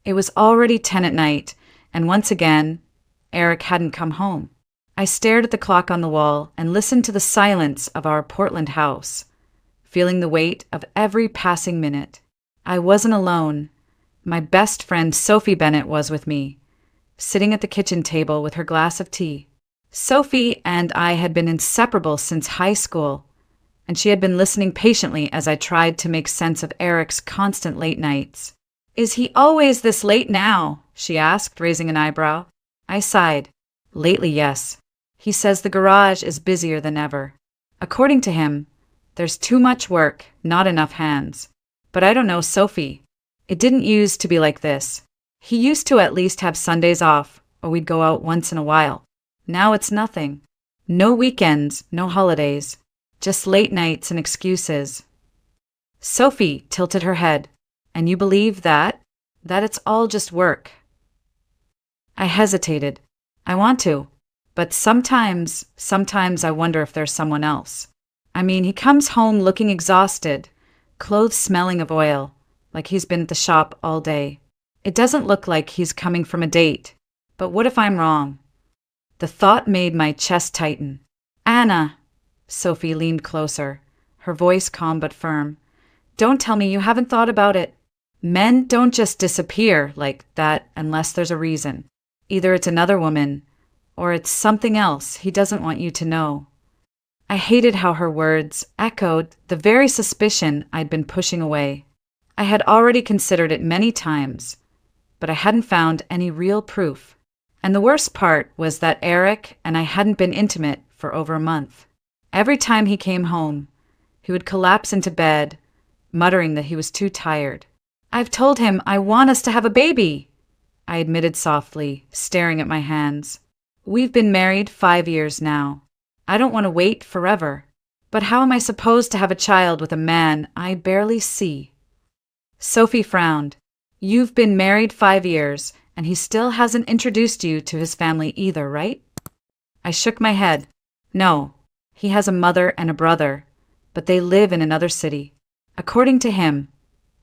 It was already 10 at night, and once again, Eric hadn't come home. I stared at the clock on the wall and listened to the silence of our Portland house, feeling the weight of every passing minute. I wasn't alone. My best friend Sophie Bennett was with me, sitting at the kitchen table with her glass of tea. Sophie and I had been inseparable since high school, and she had been listening patiently as I tried to make sense of Eric's constant late nights. "Is he always this late now?" she asked, raising an eyebrow. I sighed. "Lately, yes. He says the garage is busier than ever. According to him, there's too much work, not enough hands. But I don't know Sophie. It didn't used to be like this. He used to at least have Sundays off, or we'd go out once in a while. Now it's nothing. No weekends, no holidays. Just late nights and excuses." Sophie tilted her head. "And you believe that? That it's all just work?" I hesitated. I want to. But sometimes I wonder if there's someone else. I mean, he comes home looking exhausted, clothes smelling of oil, like he's been at the shop all day. It doesn't look like he's coming from a date. But what if I'm wrong? The thought made my chest tighten. "Anna," Sophie leaned closer, her voice calm but firm. "Don't tell me you haven't thought about it. Men don't just disappear like that unless there's a reason. Either it's another woman, or it's something else he doesn't want you to know." I hated how her words echoed the very suspicion I'd been pushing away. I had already considered it many times, but I hadn't found any real proof. And the worst part was that Eric and I hadn't been intimate for over a month. Every time he came home, he would collapse into bed, muttering that he was too tired. "I've told him I want us to have a baby," I admitted softly, staring at my hands. "We've been married 5 years now. I don't want to wait forever. But how am I supposed to have a child with a man I barely see?" Sophie frowned. "You've been married 5 years, and he still hasn't introduced you to his family either, right?" I shook my head. "No, he has a mother and a brother, but they live in another city. According to him,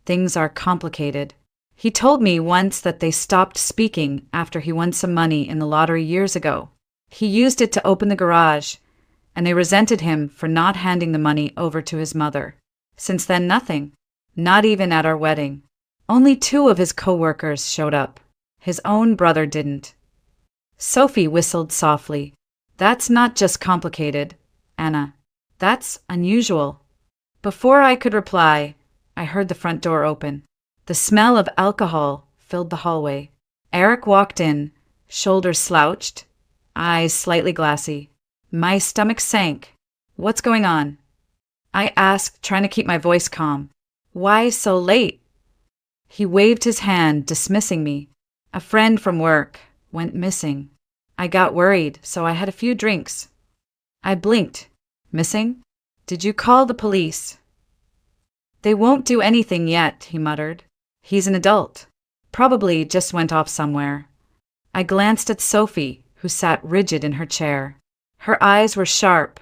things are complicated. He told me once that they stopped speaking after he won some money in the lottery years ago. He used it to open the garage, and they resented him for not handing the money over to his mother. Since then, nothing. Not even at our wedding. Only 2 of his co-workers showed up. His own brother didn't." Sophie whistled softly. "That's not just complicated, Anna. That's unusual." Before I could reply, I heard the front door open. The smell of alcohol filled the hallway. Eric walked in, shoulders slouched, eyes slightly glassy. My stomach sank. "What's going on?" I asked, trying to keep my voice calm. "Why so late?" He waved his hand, dismissing me. "A friend from work went missing. I got worried, so I had a few drinks." I blinked. "Missing? Did you call the police?" "They won't do anything yet," he muttered. "He's an adult. Probably just went off somewhere." I glanced at Sophie, who sat rigid in her chair. Her eyes were sharp,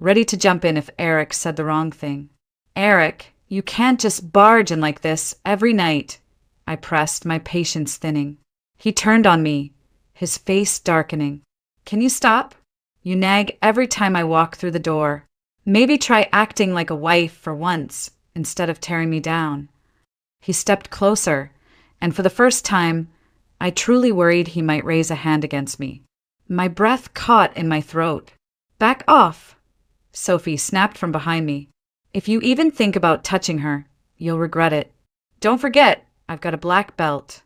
ready to jump in if Eric said the wrong thing. "Eric, you can't just barge in like this every night," I pressed, my patience thinning. He turned on me, his face darkening. "Can you stop? You nag every time I walk through the door. Maybe try acting like a wife for once, instead of tearing me down." He stepped closer, and for the first time, I truly worried he might raise a hand against me. My breath caught in my throat. "Back off!" Sophie snapped from behind me. "If you even think about touching her, you'll regret it. Don't forget, I've got a black belt."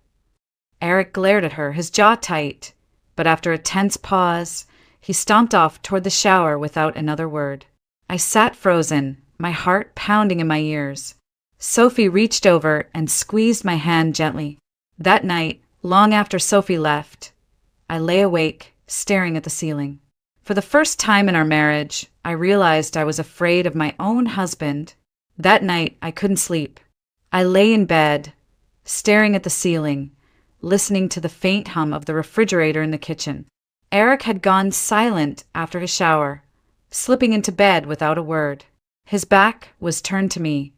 Eric glared at her, his jaw tight, but after a tense pause, he stomped off toward the shower without another word. I sat frozen, my heart pounding in my ears. Sophie reached over and squeezed my hand gently. That night, long after Sophie left, I lay awake, staring at the ceiling. For the first time in our marriage, I realized I was afraid of my own husband. That night, I couldn't sleep. I lay in bed, staring at the ceiling, listening to the faint hum of the refrigerator in the kitchen. Eric had gone silent after his shower, slipping into bed without a word. His back was turned to me,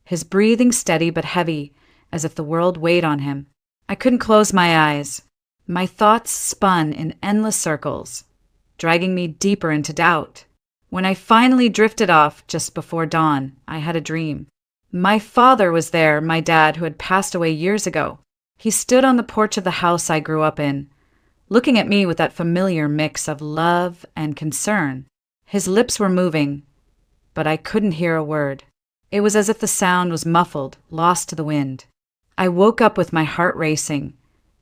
his breathing steady but heavy, as if the world weighed on him. I couldn't close my eyes. My thoughts spun in endless circles, dragging me deeper into doubt. When I finally drifted off just before dawn, I had a dream. My father was there, my dad who had passed away years ago. He stood on the porch of the house I grew up in, looking at me with that familiar mix of love and concern. His lips were moving, but I couldn't hear a word. It was as if the sound was muffled, lost to the wind. I woke up with my heart racing,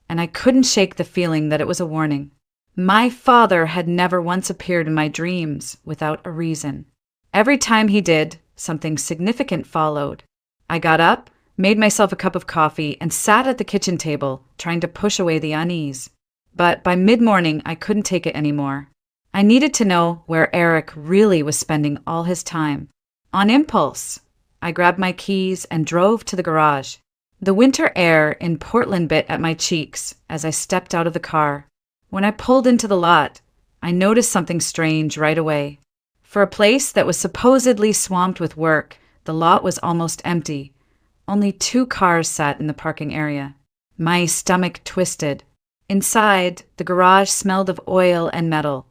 and I couldn't shake the feeling that it was a warning. My father had never once appeared in my dreams without a reason. Every time he did, something significant followed. I got up, made myself a cup of coffee, and sat at the kitchen table, trying to push away the unease. But by mid-morning, I couldn't take it anymore. I needed to know where Eric really was spending all his time. On impulse, I grabbed my keys and drove to the garage. The winter air in Portland bit at my cheeks as I stepped out of the car. When I pulled into the lot, I noticed something strange right away. For a place that was supposedly swamped with work, the lot was almost empty. Only 2 cars sat in the parking area. My stomach twisted. Inside, the garage smelled of oil and metal,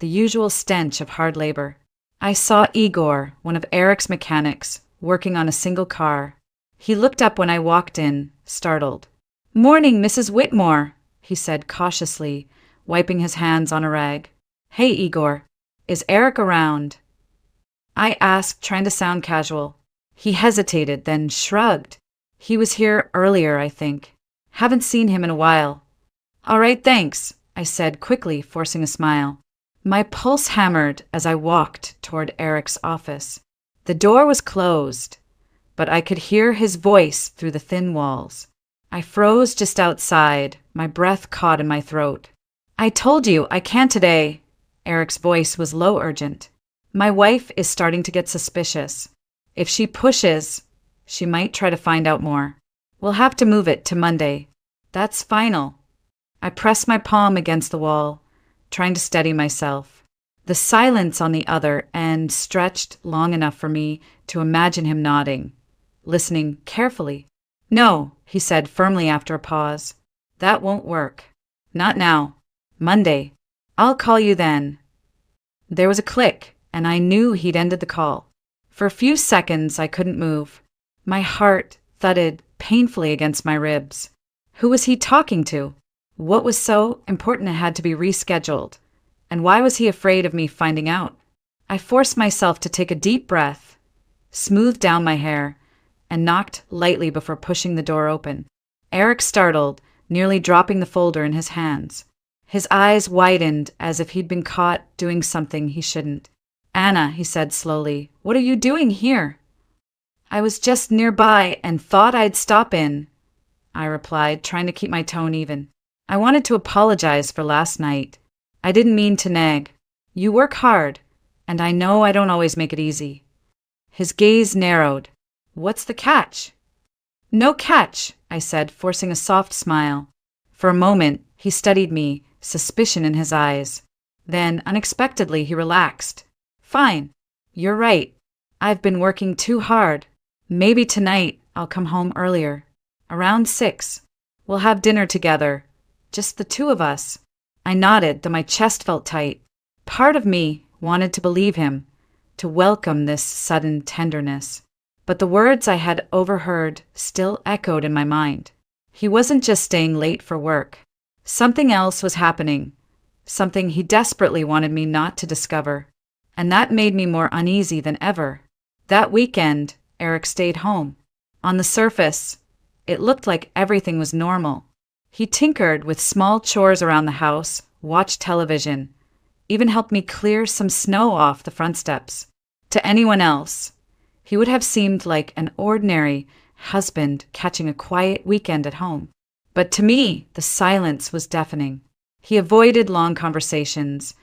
the usual stench of hard labor. I saw Igor, one of Eric's mechanics, working on a single car. He looked up when I walked in, startled. "Morning, Mrs. Whitmore," he said cautiously, wiping his hands on a rag. "Hey, Igor, is Eric around?" I asked, trying to sound casual. He hesitated, then shrugged. "He was here earlier, I think. Haven't seen him in a while." "All right, thanks," I said quickly, forcing a smile. My pulse hammered as I walked toward Eric's office. The door was closed, but I could hear his voice through the thin walls. I froze just outside, my breath caught in my throat. "I told you, I can't today." Eric's voice was low urgent. "My wife is starting to get suspicious. If she pushes, she might try to find out more. We'll have to move it to Monday. That's final." I pressed my palm against the wall, trying to steady myself. The silence on the other end stretched long enough for me to imagine him nodding, listening carefully. "No," he said firmly after a pause. "That won't work. Not now. Monday. I'll call you then." There was a click, and I knew he'd ended the call. For a few seconds, I couldn't move. My heart thudded painfully against my ribs. Who was he talking to? What was so important it had to be rescheduled? And why was he afraid of me finding out? I forced myself to take a deep breath, smoothed down my hair, and knocked lightly before pushing the door open. Eric startled, nearly dropping the folder in his hands. His eyes widened as if he'd been caught doing something he shouldn't. "Anna," he said slowly, "what are you doing here?" "I was just nearby and thought I'd stop in," I replied, trying to keep my tone even. "I wanted to apologize for last night. I didn't mean to nag. You work hard, and I know I don't always make it easy." His gaze narrowed. "What's the catch?" "No catch," I said, forcing a soft smile. For a moment, he studied me, suspicion in his eyes. Then, unexpectedly, he relaxed. "Fine. You're right. I've been working too hard. Maybe tonight I'll come home earlier. Around 6. We'll have dinner together. Just the 2 of us." I nodded, though my chest felt tight. Part of me wanted to believe him, to welcome this sudden tenderness. But the words I had overheard still echoed in my mind. He wasn't just staying late for work. Something else was happening, something he desperately wanted me not to discover. And that made me more uneasy than ever. That weekend, Eric stayed home. On the surface, it looked like everything was normal. He tinkered with small chores around the house, watched television, even helped me clear some snow off the front steps. To anyone else, he would have seemed like an ordinary husband catching a quiet weekend at home. But to me, the silence was deafening. He avoided long conversations,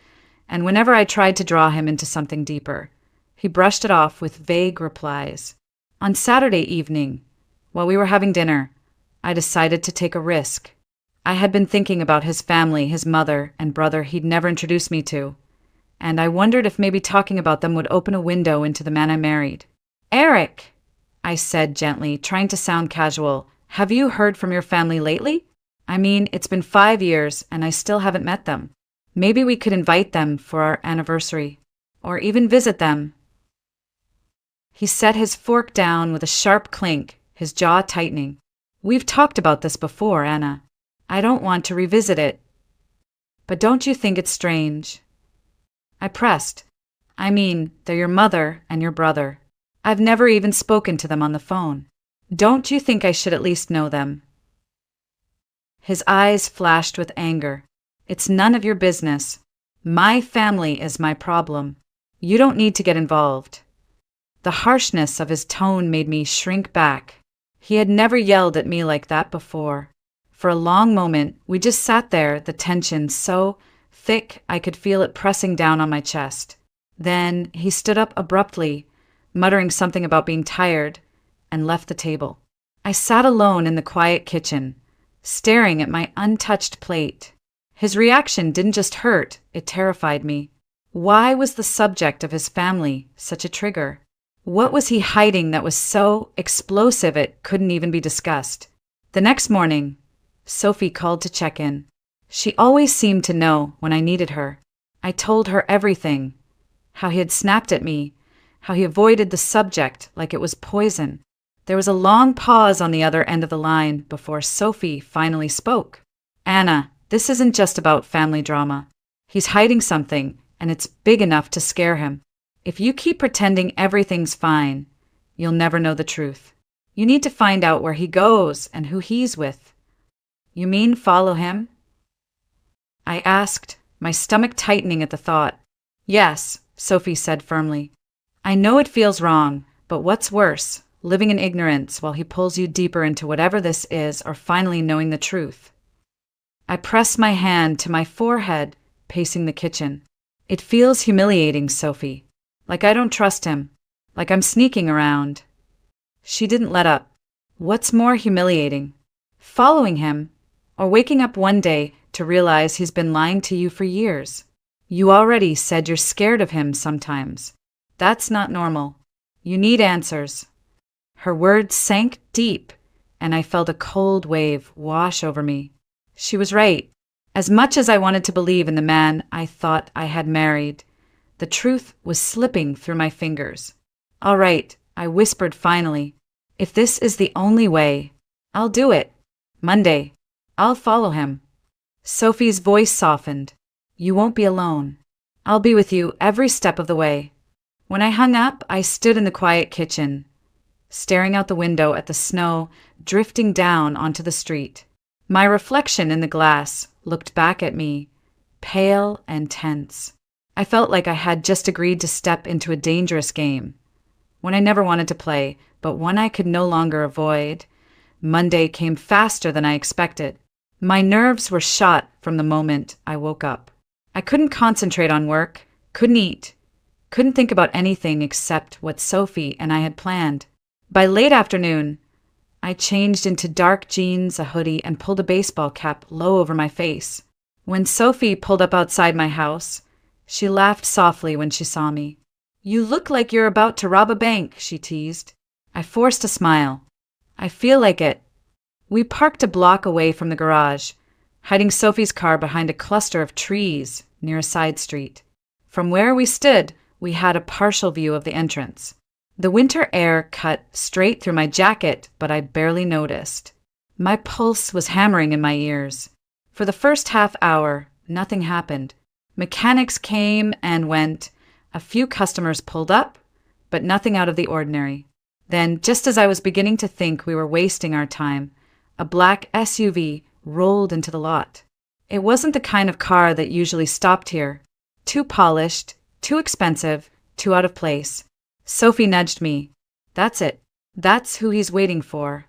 and whenever I tried to draw him into something deeper, he brushed it off with vague replies. On Saturday evening, while we were having dinner, I decided to take a risk. I had been thinking about his family, his mother and brother he'd never introduced me to, and I wondered if maybe talking about them would open a window into the man I married. "Eric," I said gently, trying to sound casual, "have you heard from your family lately?" I mean, it's been 5 years and I still haven't met them. Maybe we could invite them for our anniversary, or even visit them. He set his fork down with a sharp clink, his jaw tightening. We've talked about this before, Anna. I don't want to revisit it. But don't you think it's strange? I pressed. I mean, they're your mother and your brother. I've never even spoken to them on the phone. Don't you think I should at least know them? His eyes flashed with anger. It's none of your business. My family is my problem. You don't need to get involved. The harshness of his tone made me shrink back. He had never yelled at me like that before. For a long moment, we just sat there, the tension so thick I could feel it pressing down on my chest. Then he stood up abruptly, muttering something about being tired, and left the table. I sat alone in the quiet kitchen, staring at my untouched plate. His reaction didn't just hurt, it terrified me. Why was the subject of his family such a trigger? What was he hiding that was so explosive it couldn't even be discussed? The next morning, Sophie called to check in. She always seemed to know when I needed her. I told her everything. How he had snapped at me, how he avoided the subject like it was poison. There was a long pause on the other end of the line before Sophie finally spoke. Anna, this isn't just about family drama. He's hiding something, and it's big enough to scare him. If you keep pretending everything's fine, you'll never know the truth. You need to find out where he goes and who he's with. You mean follow him? I asked, my stomach tightening at the thought. Yes, Sophie said firmly. I know it feels wrong, but what's worse, living in ignorance while he pulls you deeper into whatever this is or finally knowing the truth? I press my hand to my forehead, pacing the kitchen. It feels humiliating, Sophie. Like I don't trust him. Like I'm sneaking around. She didn't let up. What's more humiliating? Following him, or waking up one day to realize he's been lying to you for years? You already said you're scared of him sometimes. That's not normal. You need answers. Her words sank deep, and I felt a cold wave wash over me. She was right. As much as I wanted to believe in the man I thought I had married, the truth was slipping through my fingers. All right, I whispered finally. If this is the only way, I'll do it. Monday. I'll follow him. Sophie's voice softened. You won't be alone. I'll be with you every step of the way. When I hung up, I stood in the quiet kitchen, staring out the window at the snow drifting down onto the street. My reflection in the glass looked back at me, pale and tense. I felt like I had just agreed to step into a dangerous game, one I never wanted to play, but one I could no longer avoid. Monday came faster than I expected. My nerves were shot from the moment I woke up. I couldn't concentrate on work, couldn't eat, couldn't think about anything except what Sophie and I had planned. By late afternoon, I changed into dark jeans, a hoodie, and pulled a baseball cap low over my face. When Sophie pulled up outside my house, she laughed softly when she saw me. You look like you're about to rob a bank, she teased. I forced a smile. I feel like it. We parked a block away from the garage, hiding Sophie's car behind a cluster of trees near a side street. From where we stood, we had a partial view of the entrance. The winter air cut straight through my jacket, but I barely noticed. My pulse was hammering in my ears. For the first half hour, nothing happened. Mechanics came and went. A few customers pulled up, but nothing out of the ordinary. Then, just as I was beginning to think we were wasting our time, a black SUV rolled into the lot. It wasn't the kind of car that usually stopped here. Too polished, too expensive, too out of place. Sophie nudged me. That's it. That's who he's waiting for.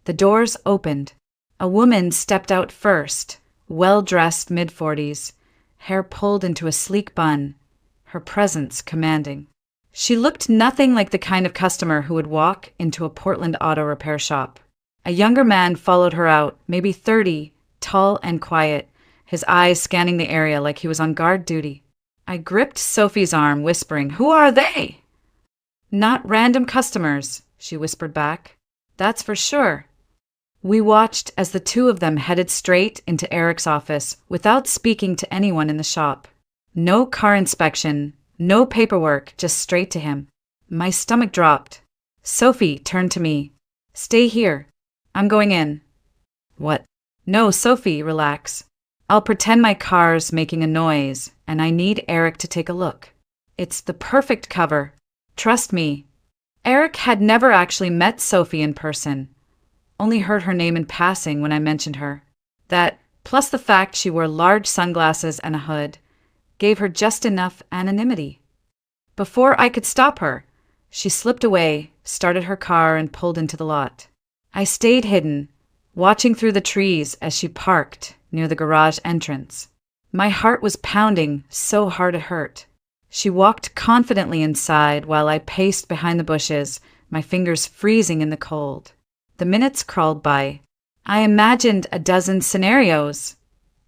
The doors opened. A woman stepped out first, well-dressed mid-40s, hair pulled into a sleek bun, her presence commanding. She looked nothing like the kind of customer who would walk into a Portland auto repair shop. A younger man followed her out, maybe 30, tall and quiet, his eyes scanning the area like he was on guard duty. I gripped Sophie's arm, whispering, "Who are they?" "Not random customers," she whispered back. "That's for sure." We watched as the two of them headed straight into Eric's office without speaking to anyone in the shop. No car inspection, no paperwork, just straight to him. My stomach dropped. Sophie turned to me. "Stay here. I'm going in." "What?" "No, Sophie, relax. I'll pretend my car's making a noise, and I need Eric to take a look. It's the perfect cover. Trust me." Eric had never actually met Sophie in person, only heard her name in passing when I mentioned her. That, plus the fact she wore large sunglasses and a hood, gave her just enough anonymity. Before I could stop her, she slipped away, started her car, and pulled into the lot. I stayed hidden, watching through the trees as she parked near the garage entrance. My heart was pounding so hard it hurt. She walked confidently inside while I paced behind the bushes, my fingers freezing in the cold. The minutes crawled by. I imagined a dozen scenarios.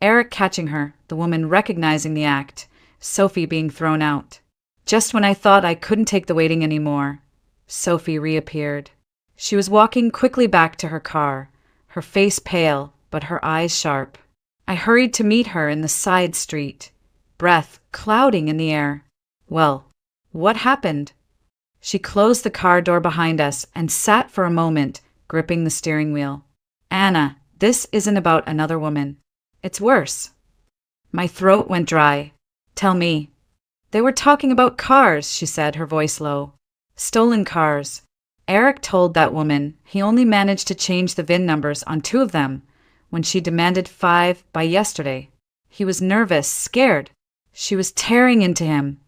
Eric catching her, the woman recognizing the act, Sophie being thrown out. Just when I thought I couldn't take the waiting anymore, Sophie reappeared. She was walking quickly back to her car, her face pale, but her eyes sharp. I hurried to meet her in the side street, breath clouding in the air. "Well, what happened?" She closed the car door behind us and sat for a moment, gripping the steering wheel. "Anna, this isn't about another woman. It's worse." My throat went dry. "Tell me." "They were talking about cars," she said, her voice low. "Stolen cars. Eric told that woman he only managed to change the VIN numbers on 2 of them when she demanded 5 by yesterday. He was nervous, scared. She was tearing into him,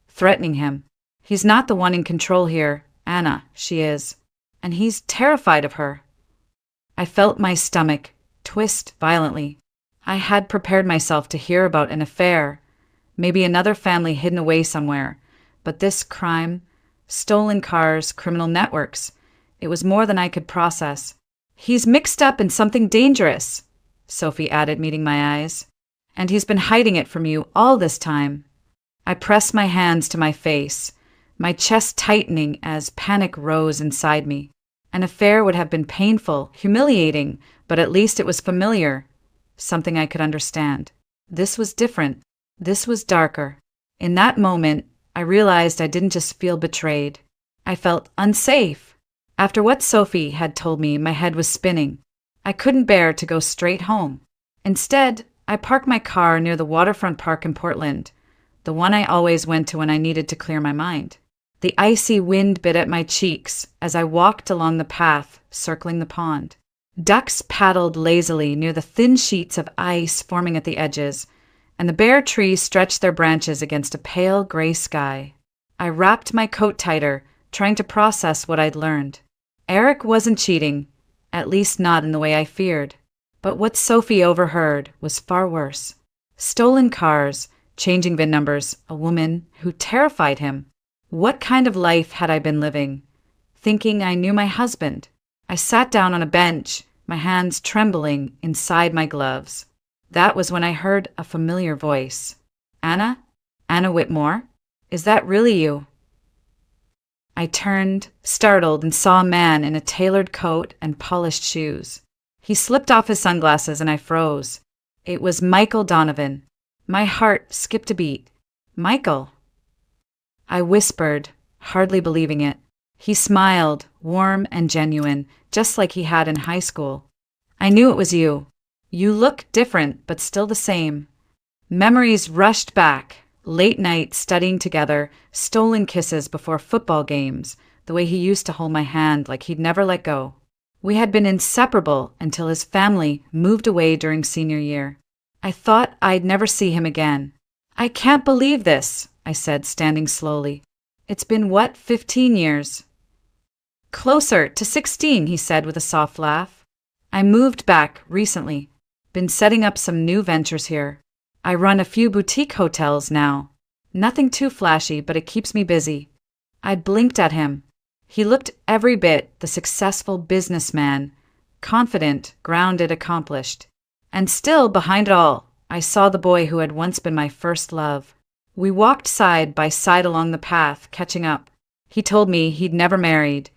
threatening him. He's not the one in control here, Anna, she is. And he's terrified of her." I felt my stomach twist violently. I had prepared myself to hear about an affair, maybe another family hidden away somewhere, but this crime, stolen cars, criminal networks, it was more than I could process. "He's mixed up in something dangerous," Sophie added, meeting my eyes. "And he's been hiding it from you all this time." I pressed my hands to my face, my chest tightening as panic rose inside me. An affair would have been painful, humiliating, but at least it was familiar, something I could understand. This was different. This was darker. In that moment, I realized I didn't just feel betrayed. I felt unsafe. After what Sophie had told me, my head was spinning. I couldn't bear to go straight home. Instead, I parked my car near the waterfront park in Portland, the one I always went to when I needed to clear my mind. The icy wind bit at my cheeks as I walked along the path circling the pond. Ducks paddled lazily near the thin sheets of ice forming at the edges, and the bare trees stretched their branches against a pale gray sky. I wrapped my coat tighter, trying to process what I'd learned. Eric wasn't cheating, at least not in the way I feared. But what Sophie overheard was far worse. Stolen cars, changing VIN numbers, a woman who terrified him. What kind of life had I been living? Thinking I knew my husband. I sat down on a bench, my hands trembling inside my gloves. That was when I heard a familiar voice. "Anna? Anna Whitmore? Is that really you?" I turned, startled, and saw a man in a tailored coat and polished shoes. He slipped off his sunglasses and I froze. It was Michael Donovan. My heart skipped a beat. "Michael?" I whispered, hardly believing it. He smiled, warm and genuine, just like he had in high school. "I knew it was you. You look different, but still the same." Memories rushed back. Late night studying together, stolen kisses before football games, the way he used to hold my hand like he'd never let go. We had been inseparable until his family moved away during senior year. I thought I'd never see him again. "I can't believe this," I said, standing slowly. "It's been, 15 years?" "Closer to 16, he said with a soft laugh. "I moved back recently. Been setting up some new ventures here. I run a few boutique hotels now. Nothing too flashy, but it keeps me busy." I blinked at him. He looked every bit the successful businessman, confident, grounded, accomplished. And still, behind it all, I saw the boy who had once been my first love. We walked side by side along the path, catching up. He told me he'd never married,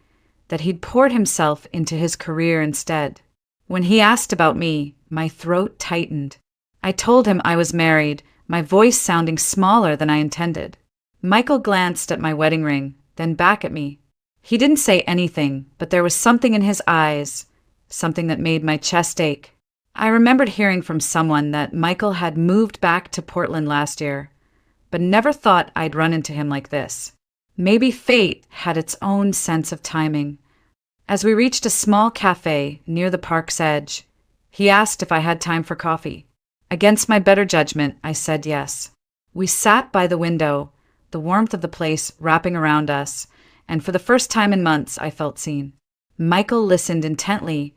that he'd poured himself into his career instead. When he asked about me, my throat tightened. I told him I was married, my voice sounding smaller than I intended. Michael glanced at my wedding ring, then back at me. He didn't say anything, but there was something in his eyes, something that made my chest ache. I remembered hearing from someone that Michael had moved back to Portland last year, but never thought I'd run into him like this. Maybe fate had its own sense of timing. As we reached a small cafe near the park's edge, he asked if I had time for coffee. Against my better judgment, I said yes. We sat by the window, the warmth of the place wrapping around us, and for the first time in months I felt seen. Michael listened intently,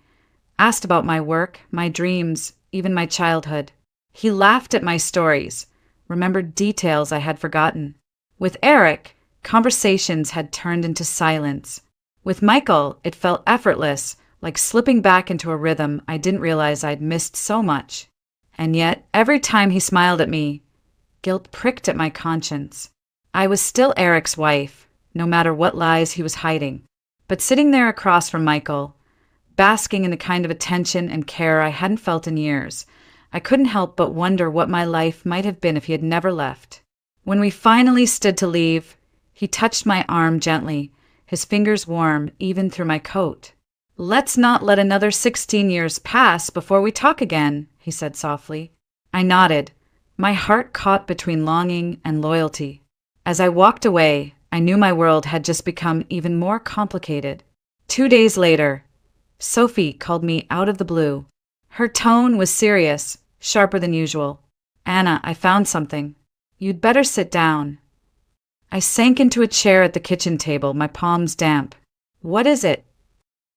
asked about my work, my dreams, even my childhood. He laughed at my stories, remembered details I had forgotten. With Eric, conversations had turned into silence. With Michael, it felt effortless, like slipping back into a rhythm I didn't realize I'd missed so much. And yet, every time he smiled at me, guilt pricked at my conscience. I was still Eric's wife, no matter what lies he was hiding. But sitting there across from Michael, basking in the kind of attention and care I hadn't felt in years, I couldn't help but wonder what my life might have been if he had never left. When we finally stood to leave, he touched my arm gently, his fingers warm even through my coat. "Let's not let another 16 years pass before we talk again," he said softly. I nodded, my heart caught between longing and loyalty. As I walked away, I knew my world had just become even more complicated. 2 days later, Sophie called me out of the blue. Her tone was serious, sharper than usual. "Anna, I found something. You'd better sit down." I sank into a chair at the kitchen table, my palms damp. "What is it?"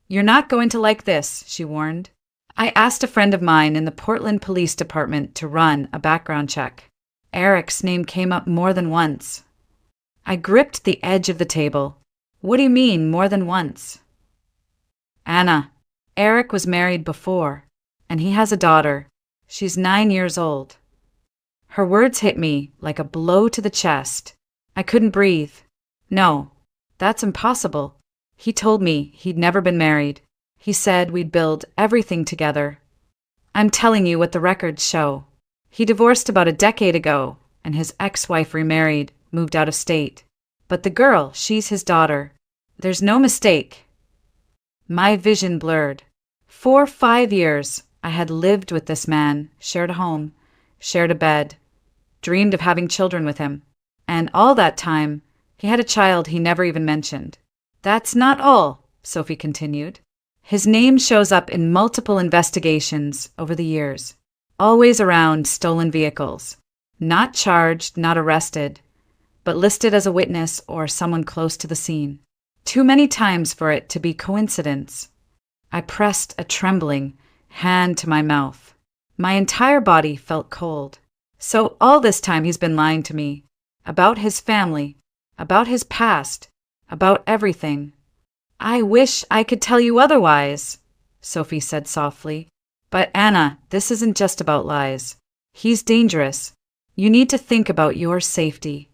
"You're not going to like this," she warned. I asked a friend of mine in the Portland Police Department to run a background check. Eric's name came up more than once. I gripped the edge of the table. "What do you mean, more than once?" "Anna, Eric was married before, and he has a daughter. She's 9 years old." Her words hit me like a blow to the chest. I couldn't breathe. "No, that's impossible. He told me he'd never been married. He said we'd build everything together." "I'm telling you what the records show. He divorced about a decade ago, and his ex-wife remarried, moved out of state. But the girl, she's his daughter. There's no mistake." My vision blurred. For 5 years, I had lived with this man, shared a home, shared a bed, dreamed of having children with him. And all that time, he had a child he never even mentioned. "That's not all," Sophie continued. "His name shows up in multiple investigations over the years, always around stolen vehicles. Not charged, not arrested, but listed as a witness or someone close to the scene. Too many times for it to be coincidence." I pressed a trembling hand to my mouth. My entire body felt cold. So all this time he's been lying to me. About his family, about his past, about everything. "I wish I could tell you otherwise," Sophie said softly. "But Anna, this isn't just about lies. He's dangerous. You need to think about your safety."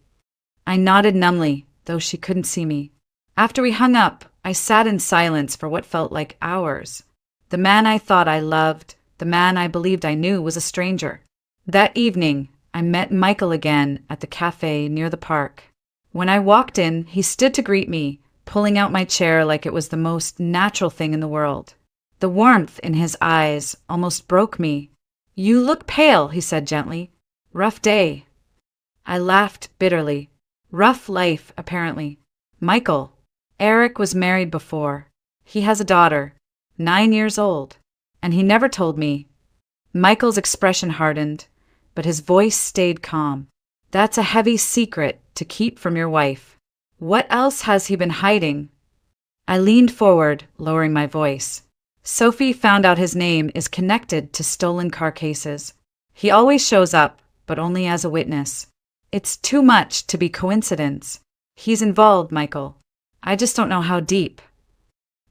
I nodded numbly, though she couldn't see me. After we hung up, I sat in silence for what felt like hours. The man I thought I loved, the man I believed I knew, was a stranger. That evening, I met Michael again at the cafe near the park. When I walked in, he stood to greet me, pulling out my chair like it was the most natural thing in the world. The warmth in his eyes almost broke me. "You look pale," he said gently. "Rough day." I laughed bitterly. Rough life, apparently. "Michael, Eric was married before. He has a daughter, 9 years old, and he never told me." Michael's expression hardened, but his voice stayed calm. "That's a heavy secret to keep from your wife. What else has he been hiding?" I leaned forward, lowering my voice. "Sophie found out his name is connected to stolen car cases. He always shows up, but only as a witness. It's too much to be coincidence. He's involved, Michael. I just don't know how deep."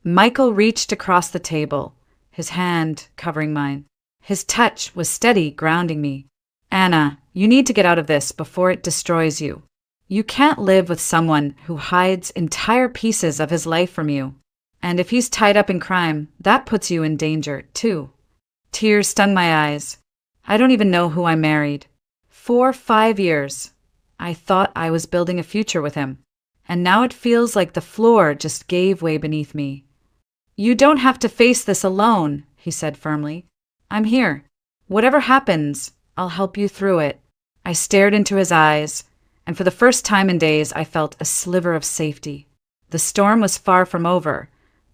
Michael reached across the table, his hand covering mine. His touch was steady, grounding me. "Anna, you need to get out of this before it destroys you. You can't live with someone who hides entire pieces of his life from you. And if he's tied up in crime, that puts you in danger, too. Tears stung my eyes. I don't even know who I married. 5 years. I thought I was building a future with him. And now it feels like the floor just gave way beneath me. You don't have to face this alone, he said firmly. I'm here. Whatever happens, I'll help you through it. I stared into his eyes, and for the first time in days I felt a sliver of safety. The storm was far from over,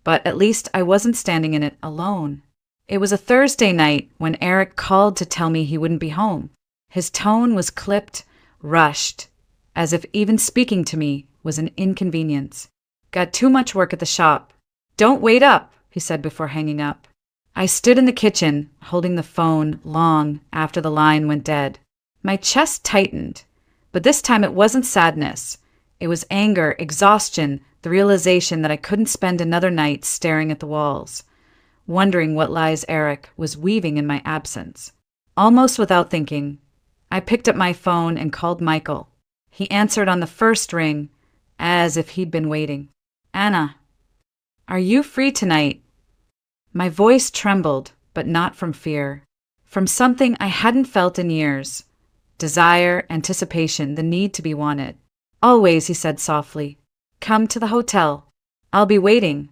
but at least I wasn't standing in it alone. It was a Thursday night when Eric called to tell me he wouldn't be home. His tone was clipped, rushed, as if even speaking to me was an inconvenience. Got too much work at the shop. Don't wait up, he said before hanging up. I stood in the kitchen, holding the phone long after the line went dead. My chest tightened, but this time it wasn't sadness. It was anger, exhaustion, the realization that I couldn't spend another night staring at the walls, wondering what lies Eric was weaving in my absence. Almost without thinking, I picked up my phone and called Michael. He answered on the first ring, as if he'd been waiting. Anna, are you free tonight? My voice trembled, but not from fear. From something I hadn't felt in years. Desire, anticipation, the need to be wanted. Always, he said softly. Come to the hotel. I'll be waiting.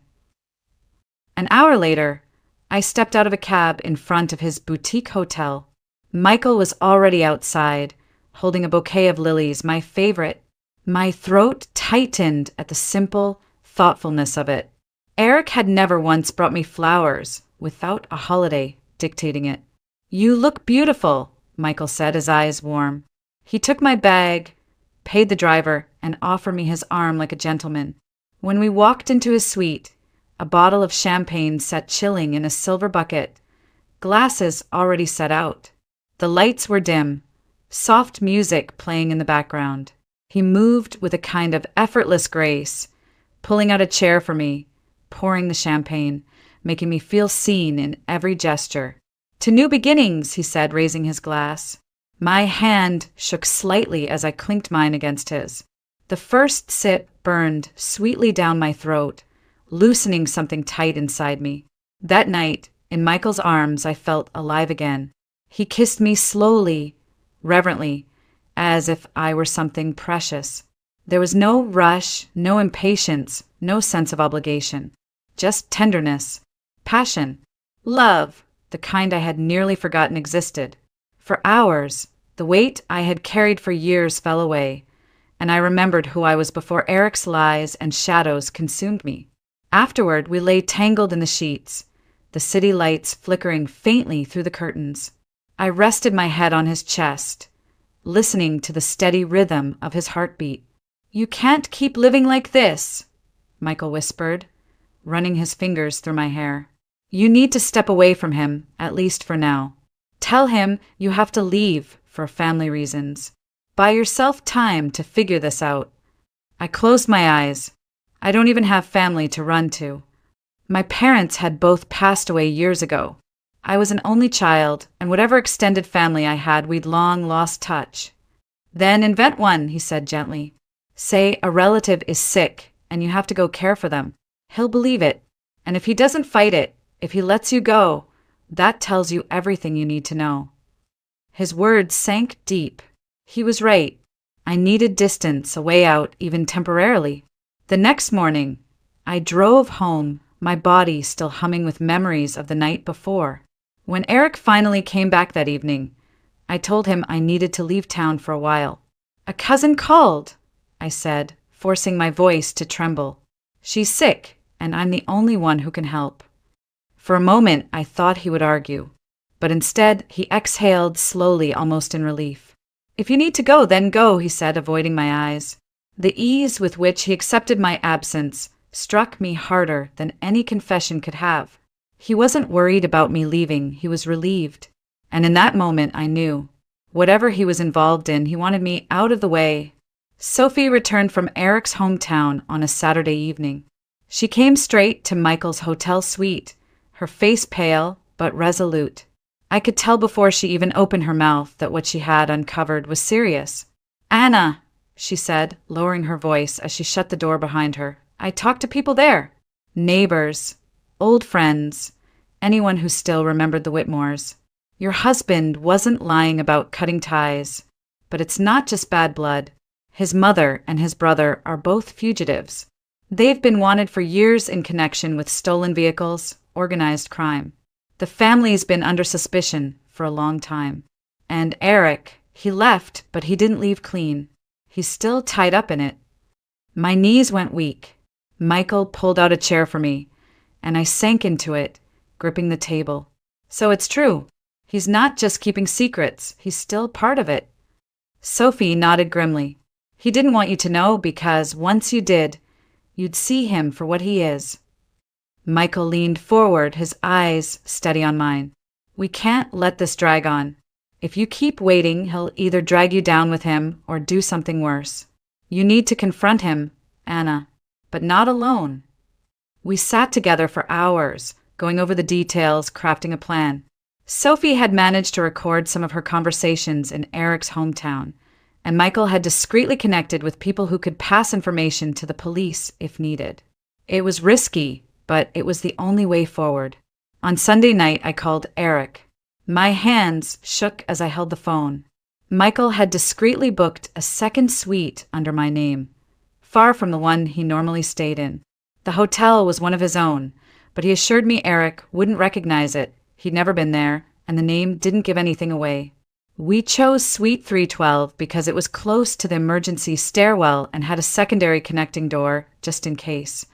An hour later, I stepped out of a cab in front of his boutique hotel. Michael was already outside, holding a bouquet of lilies, my favorite. My throat tightened at the simple thoughtfulness of it. Eric had never once brought me flowers without a holiday dictating it. You look beautiful, Michael said, his eyes warm. He took my bag, paid the driver, and offered me his arm like a gentleman. When we walked into his suite, a bottle of champagne sat chilling in a silver bucket, glasses already set out. The lights were dim, soft music playing in the background. He moved with a kind of effortless grace, pulling out a chair for me, pouring the champagne, making me feel seen in every gesture. To new beginnings, he said, raising his glass. My hand shook slightly as I clinked mine against his. The first sip burned sweetly down my throat, loosening something tight inside me. That night, in Michael's arms, I felt alive again. He kissed me slowly, reverently, as if I were something precious. There was no rush, no impatience, no sense of obligation. Just tenderness, passion, love, the kind I had nearly forgotten existed. For hours, the weight I had carried for years fell away, and I remembered who I was before Eric's lies and shadows consumed me. Afterward, we lay tangled in the sheets, the city lights flickering faintly through the curtains. I rested my head on his chest, listening to the steady rhythm of his heartbeat. You can't keep living like this, Michael whispered, running his fingers through my hair. You need to step away from him, at least for now. Tell him you have to leave for family reasons. Buy yourself time to figure this out. I closed my eyes. I don't even have family to run to. My parents had both passed away years ago. I was an only child, and whatever extended family I had, we'd long lost touch. Then invent one, he said gently. Say a relative is sick, and you have to go care for them. He'll believe it. And if he doesn't fight it, if he lets you go, that tells you everything you need to know. His words sank deep. He was right. I needed distance, a way out, even temporarily. The next morning, I drove home, my body still humming with memories of the night before. When Eric finally came back that evening, I told him I needed to leave town for a while. A cousin called, I said, forcing my voice to tremble. She's sick, and I'm the only one who can help. For a moment, I thought he would argue, but instead he exhaled slowly, almost in relief. If you need to go, then go, he said, avoiding my eyes. The ease with which he accepted my absence struck me harder than any confession could have. He wasn't worried about me leaving, he was relieved. And in that moment I knew. Whatever he was involved in, he wanted me out of the way. Sophie returned from Eric's hometown on a Saturday evening. She came straight to Michael's hotel suite, her face pale but resolute. I could tell before she even opened her mouth that what she had uncovered was serious. Anna, she said, lowering her voice as she shut the door behind her. I talked to people there. neighbors, old friends, anyone who still remembered the Whitmores. Your husband wasn't lying about cutting ties, but it's not just bad blood. His mother and his brother are both fugitives. They've been wanted for years in connection with stolen vehicles, organized crime. The family's been under suspicion for a long time. And Eric, he left, but he didn't leave clean. He's still tied up in it. My knees went weak. Michael pulled out a chair for me, and I sank into it, gripping the table. So it's true. He's not just keeping secrets, he's still part of it. Sophie nodded grimly. He didn't want you to know because once you did, you'd see him for what he is. Michael leaned forward, his eyes steady on mine. We can't let this drag on. If you keep waiting, he'll either drag you down with him or do something worse. You need to confront him, Anna, but not alone. We sat together for hours, going over the details, crafting a plan. Sophie had managed to record some of her conversations in Eric's hometown, and Michael had discreetly connected with people who could pass information to the police if needed. It was risky, but it was the only way forward. On Sunday night, I called Eric. My hands shook as I held the phone. Michael had discreetly booked a second suite under my name, far from the one he normally stayed in. The hotel was one of his own, but he assured me Eric wouldn't recognize it. He'd never been there, and the name didn't give anything away. We chose Suite 312 because it was close to the emergency stairwell and had a secondary connecting door, just in case.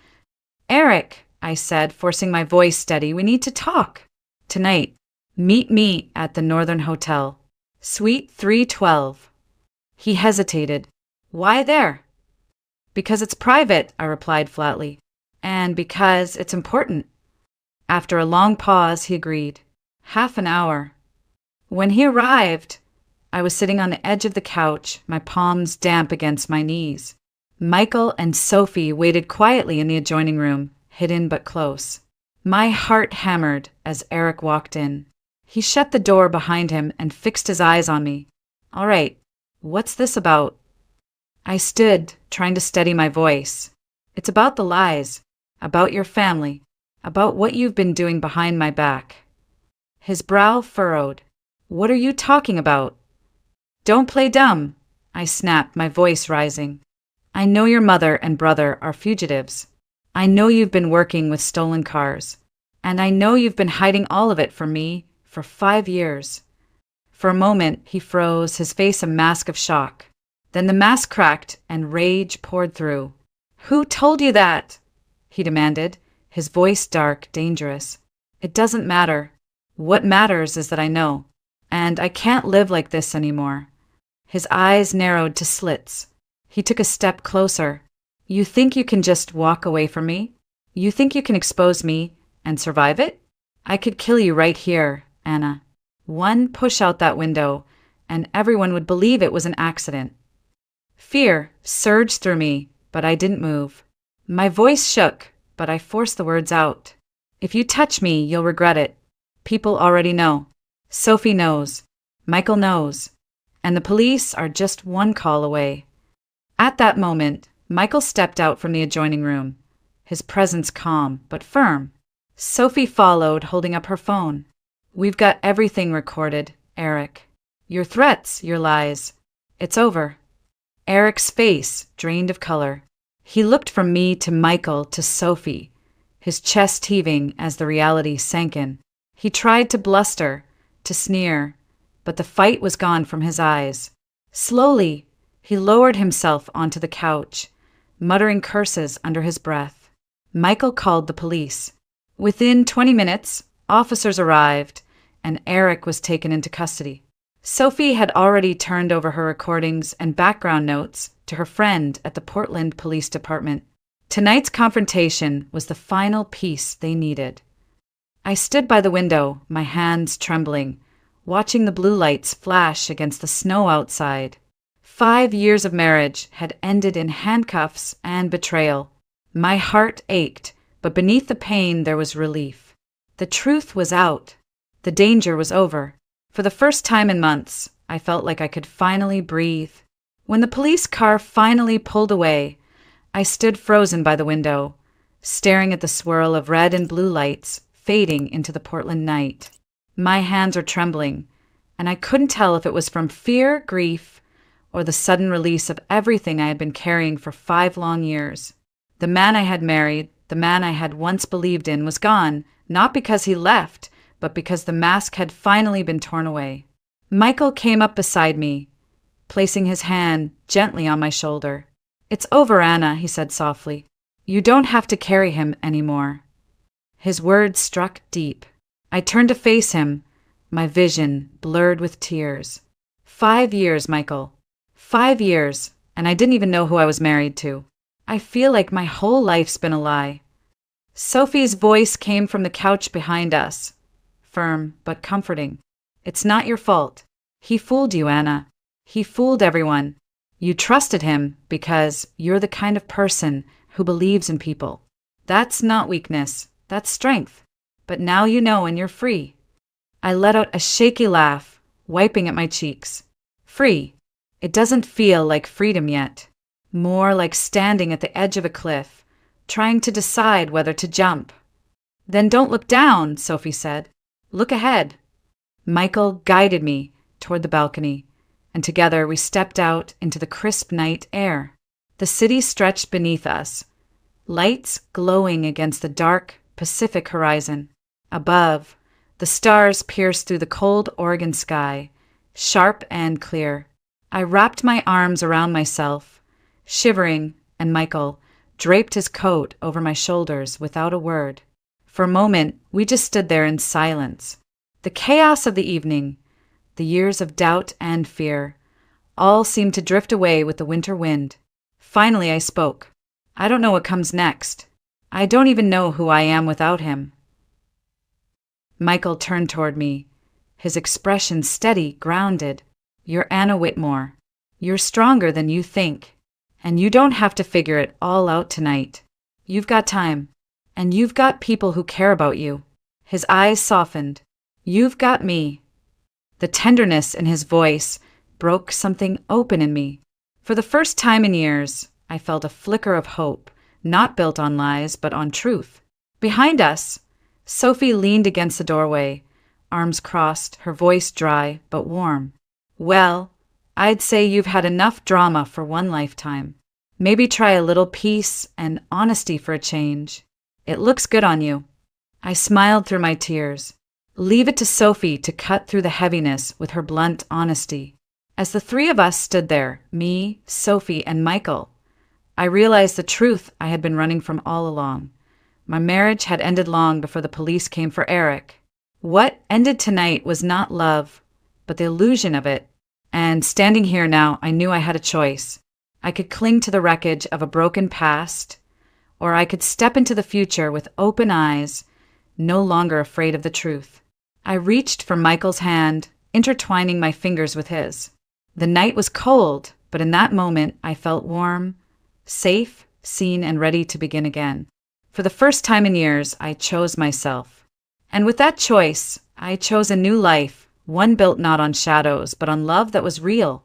Eric, I said, forcing my voice steady, we need to talk. Tonight. Meet me at the Northern Hotel. Suite 312. He hesitated. Why there? Because it's private, I replied flatly. And because it's important. After a long pause, he agreed. Half an hour. When he arrived, I was sitting on the edge of the couch, my palms damp against my knees. Michael and Sophie waited quietly in the adjoining room, hidden but close. My heart hammered as Eric walked in. He shut the door behind him and fixed his eyes on me. All right, what's this about? I stood, trying to steady my voice. It's about the lies, about your family, about what you've been doing behind my back. His brow furrowed. What are you talking about? Don't play dumb, I snapped, my voice rising. I know your mother and brother are fugitives. I know you've been working with stolen cars. And I know you've been hiding all of it from me for 5 years. For a moment, he froze, his face a mask of shock. Then the mask cracked and rage poured through. Who told you that? He demanded, his voice dark, dangerous. It doesn't matter. What matters is that I know. And I can't live like this anymore. His eyes narrowed to slits. He took a step closer. You think you can just walk away from me? You think you can expose me and survive it? I could kill you right here, Anna. One push out that window, and everyone would believe it was an accident. Fear surged through me, but I didn't move. My voice shook, but I forced the words out. If you touch me, you'll regret it. People already know. Sophie knows. Michael knows. And the police are just one call away. At that moment, Michael stepped out from the adjoining room, his presence calm but firm. Sophie followed, holding up her phone. We've got everything recorded, Eric. Your threats, your lies. It's over. Eric's face drained of color. He looked from me to Michael to Sophie, his chest heaving as the reality sank in. He tried to bluster, to sneer, but the fight was gone from his eyes. Slowly, he lowered himself onto the couch, muttering curses under his breath. Michael called the police. Within 20 minutes, officers arrived, and Eric was taken into custody. Sophie had already turned over her recordings and background notes to her friend at the Portland Police Department. Tonight's confrontation was the final piece they needed. I stood by the window, my hands trembling, watching the blue lights flash against the snow outside. 5 years of marriage had ended in handcuffs and betrayal. My heart ached, but beneath the pain there was relief. The truth was out. The danger was over. For the first time in months, I felt like I could finally breathe. When the police car finally pulled away, I stood frozen by the window. staring at the swirl of red and blue lights fading into the Portland night. My hands are trembling, and I couldn't tell if it was from fear, grief, or the sudden release of everything I had been carrying for 5 long years. The man I had married, the man I had once believed in, was gone, not because he left, but because the mask had finally been torn away. Michael came up beside me, placing his hand gently on my shoulder. "It's over, Anna," he said softly. "You don't have to carry him anymore." His words struck deep. I turned to face him, my vision blurred with tears. 5 years, Michael. 5 years, and I didn't even know who I was married to. I feel like my whole life's been a lie. Sophie's voice came from the couch behind us, firm but comforting. "It's not your fault. He fooled you, Anna. He fooled everyone. You trusted him because you're the kind of person who believes in people. That's not weakness, that's strength. But now you know and you're free." I let out a shaky laugh, wiping at my cheeks. Free. It doesn't feel like freedom yet. More like standing at the edge of a cliff, trying to decide whether to jump. "Then don't look down," Sophie said. "Look ahead." Michael guided me toward the balcony, and together we stepped out into the crisp night air. The city stretched beneath us, lights glowing against the dark Pacific horizon. Above, the stars pierced through the cold Oregon sky, sharp and clear. I wrapped my arms around myself, shivering, and Michael draped his coat over my shoulders without a word. For a moment, we just stood there in silence. The chaos of the evening, the years of doubt and fear, all seemed to drift away with the winter wind. Finally, I spoke. "I don't know what comes next. I don't even know who I am without him." Michael turned toward me, his expression steady, grounded. "You're Anna Whitmore. You're stronger than you think. And you don't have to figure it all out tonight. You've got time. And you've got people who care about you." His eyes softened. "You've got me." The tenderness in his voice broke something open in me. For the first time in years, I felt a flicker of hope, not built on lies, but on truth. Behind us, Sophie leaned against the doorway, arms crossed, her voice dry but warm. "Well, I'd say you've had enough drama for one lifetime. Maybe try a little peace and honesty for a change. It looks good on you." I smiled through my tears. Leave it to Sophie to cut through the heaviness with her blunt honesty. As the 3 of us stood there, me, Sophie, and Michael, I realized the truth I had been running from all along. My marriage had ended long before the police came for Eric. What ended tonight was not love, but the illusion of it. And standing here now, I knew I had a choice. I could cling to the wreckage of a broken past, or I could step into the future with open eyes, no longer afraid of the truth. I reached for Michael's hand, intertwining my fingers with his. The night was cold, but in that moment I felt warm, safe, seen, and ready to begin again. For the first time in years, I chose myself. And with that choice, I chose a new life, one built not on shadows, but on love that was real.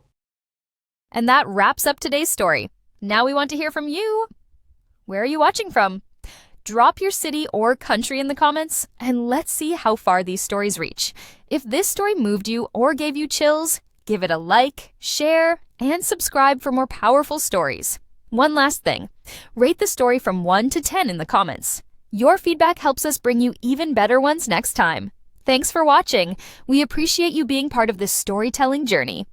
And that wraps up today's story. Now we want to hear from you. Where are you watching from? Drop your city or country in the comments, and let's see how far these stories reach. If this story moved you or gave you chills, give it a like, share, and subscribe for more powerful stories. One last thing, rate the story from 1 to 10 in the comments. Your feedback helps us bring you even better ones next time. Thanks for watching. We appreciate you being part of this storytelling journey.